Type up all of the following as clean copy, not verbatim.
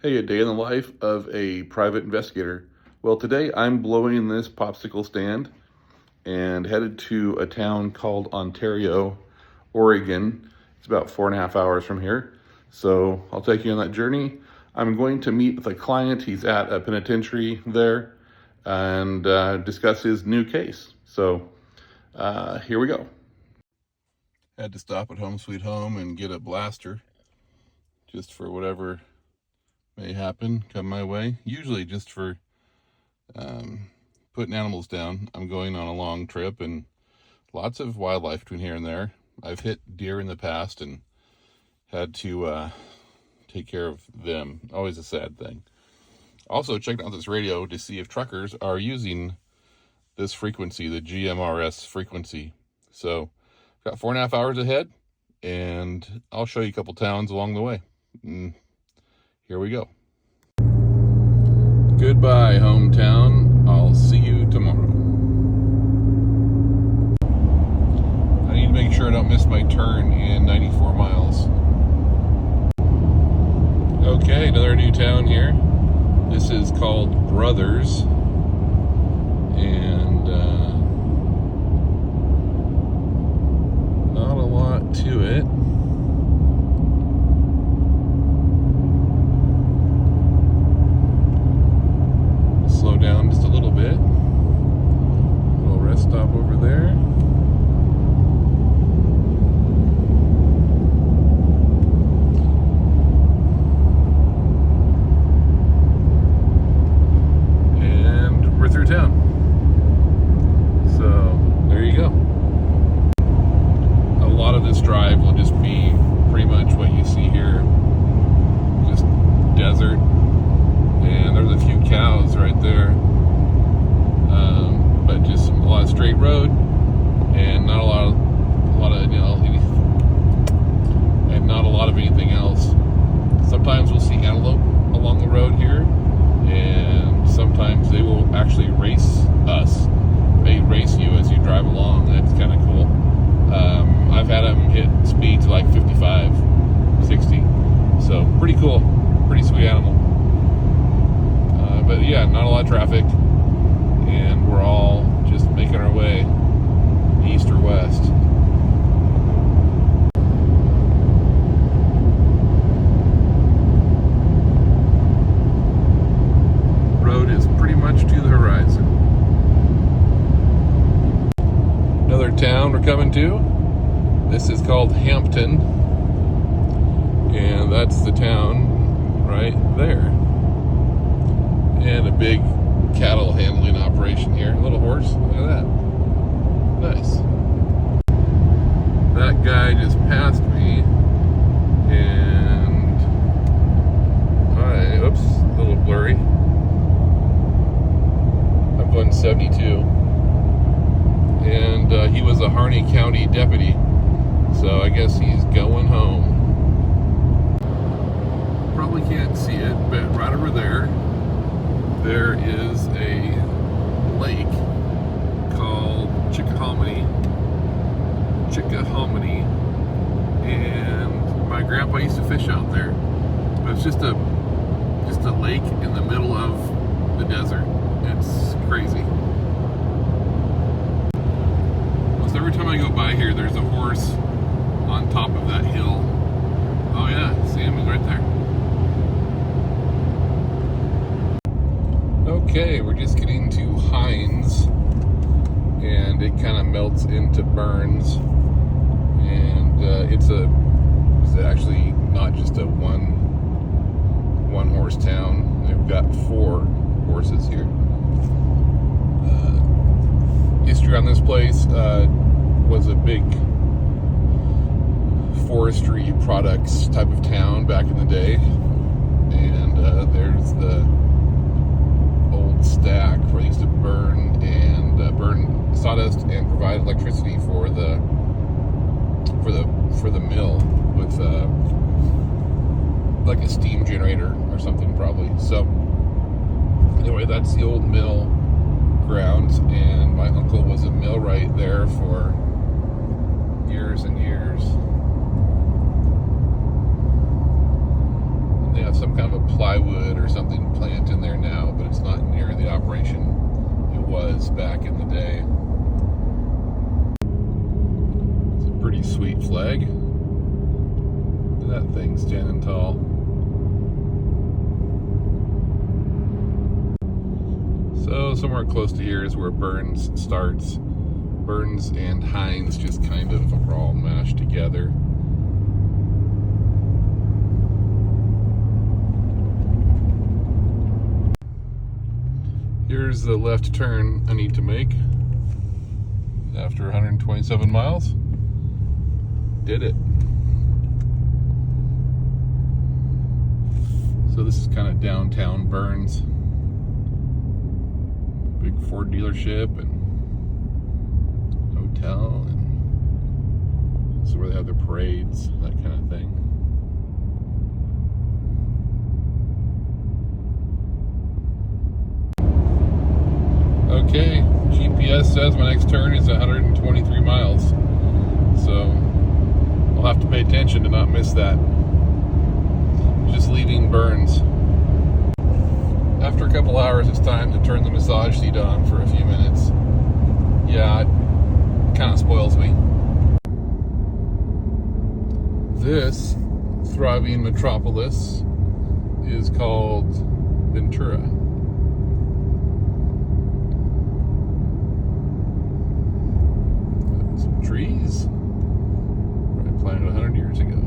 Hey, a day in the life of a private investigator. Well, today I'm blowing this popsicle stand and headed to a town called Ontario, Oregon. It's about 4.5 hours from here. So I'll take you on that journey. I'm going to meet with a client. He's at a penitentiary there and discuss his new case. So here we go. Had to stop at Home Sweet Home and get a blaster just for whatever may happen, come my way. Usually just for putting animals down. I'm going on a long trip and lots of wildlife between here and there. I've hit deer in the past and had to take care of them. Always a sad thing. Also checking out this radio to see if truckers are using this frequency, the GMRS frequency. So got 4.5 hours ahead, and I'll show you a couple towns along the way. Here we go. Goodbye, hometown. I'll see you tomorrow. I need to make sure I don't miss my turn in 94 miles. Okay, another new town here. This is called Brothers. And not a lot to it. Slow down just a little bit. A little rest stop over there. And we're through town. So there you go. A lot of this drive will just be pretty much what you see here. Just desert. And there's a few cows right there, but just a lot of straight road, and not a lot of and not a lot of anything else. Sometimes we'll see antelope along the road here, and sometimes they will actually race us. They race you as you drive along. That's kind of cool. I've had them hit speeds like 55, 60, so pretty cool, pretty sweet animal. But yeah, not a lot of traffic, and we're all just making our way east or west. Road is pretty much to the horizon. Another town we're coming to. This is called Hampton, and that's the town right there. And a big cattle handling operation here. A little horse, look at that. Nice. That guy just passed me, and oops, a little blurry. I'm going 72. And he was a Harney County deputy, so I guess he's going home. Probably can't see it, but right over there is a lake called Chickahominy, and my grandpa used to fish out there. But it's just a lake in the middle of the desert. It's crazy. Almost every time I go by here, there's a horse on top of that hill. Oh yeah, see him? He's right there. Okay, we're just getting to Hines, and it kind of melts into Burns, and it's actually not just a one horse town. They've got 4 horses here. History on this place was a big forestry products type of town back in the day, and there's the stack where they used to burn sawdust and provide electricity for the mill with like a steam generator or something probably. So anyway, that's the old mill grounds, and my uncle was a millwright there for years and years. They have some kind of a plywood or something plant in there now, but it's not near the operation it was back in the day. It's a pretty sweet flag. Look at that thing standing tall. So somewhere close to here is where Burns starts. Burns and Hines just kind of are all mashed together. Here's the left turn I need to make after 127 miles. Did it. So this is kind of downtown Burns. Big Ford dealership and hotel, and this is where they have their parades, that kind of thing. Okay, GPS says my next turn is 123 miles, so I'll have to pay attention to not miss that. Just leaving Burns. After a couple hours, it's time to turn the massage seat on for a few minutes. Yeah, it kind of spoils me. This thriving metropolis is called Ventura. Some trees. I planted 100 years ago.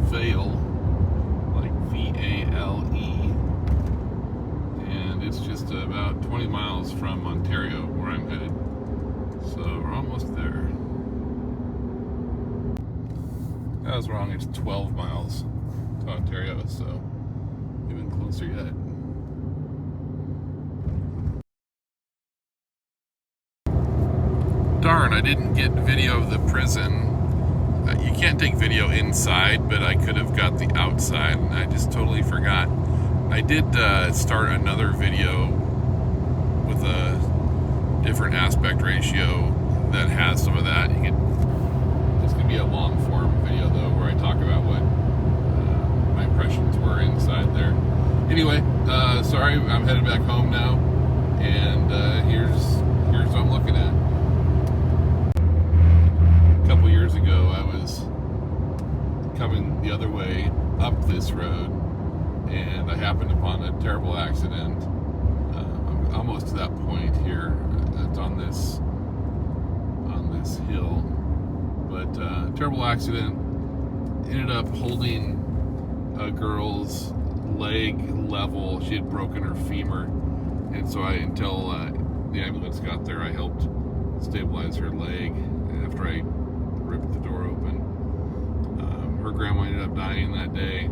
Vale, like V-A-L-E, and it's just about 20 miles from Ontario, where I'm headed, so we're almost there. I was wrong, it's 12 miles to Ontario, so even closer yet. Darn, I didn't get video of the prison. You can't take video inside, but I could have got the outside, and I just totally forgot. I did start another video with a different aspect ratio that has some of that. It's going to be a long form video, though, where I talk about what my impressions were inside there. Anyway, sorry, I'm headed back home now, and here's what I'm looking at. A couple years ago, I was coming the other way up this road, and I happened upon a terrible accident. I'm almost to that point here. It's on this hill, but terrible accident. Ended up holding a girl's leg level. She had broken her femur, and so until the ambulance got there, I helped stabilize her leg. And after I ripped the door open, her grandma ended up dying that day,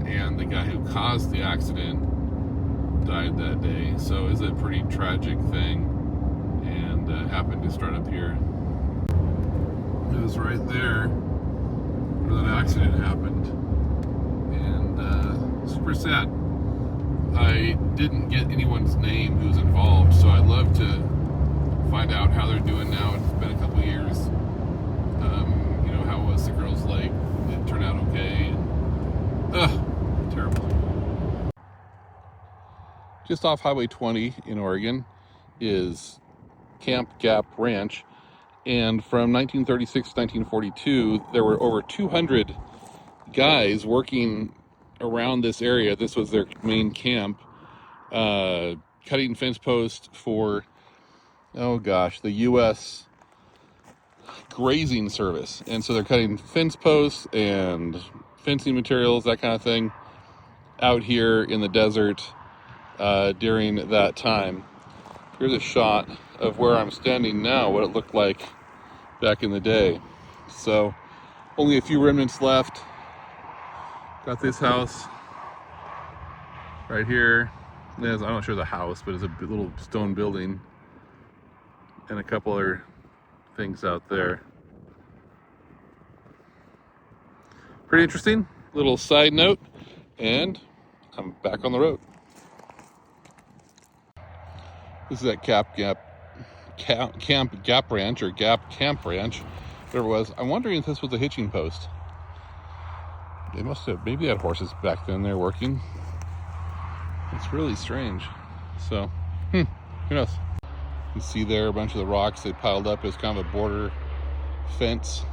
and the guy who caused the accident died that day. So it was a pretty tragic thing, and happened to start up here. It was right there where that accident happened, and super sad. I didn't get anyone's name who's involved, so I'd love to find out how they're doing now. It's been a couple years. How was the girl's leg? Did it turn out okay? Terrible. Just off Highway 20 in Oregon is Camp Gap Ranch, and from 1936 to 1942, there were over 200 guys working around this area. This was their main camp, cutting fence posts for, oh gosh, the U.S. grazing service. And so they're cutting fence posts and fencing materials, that kind of thing, out here in the desert during that time. Here's a shot of where I'm standing now, what it looked like back in the day. So only a few remnants left. Got this house right here. I'm not sure the house, but it's a little stone building, and a couple other things out there. Pretty interesting. Little side note, and I'm back on the road. This is at Camp Gap Ranch, or Gap Camp Ranch, whatever it was. I'm wondering if this was a hitching post. They must have, maybe they had horses back then they're working. It's really strange. So, who knows? You can see there a bunch of the rocks they piled up as kind of a border fence.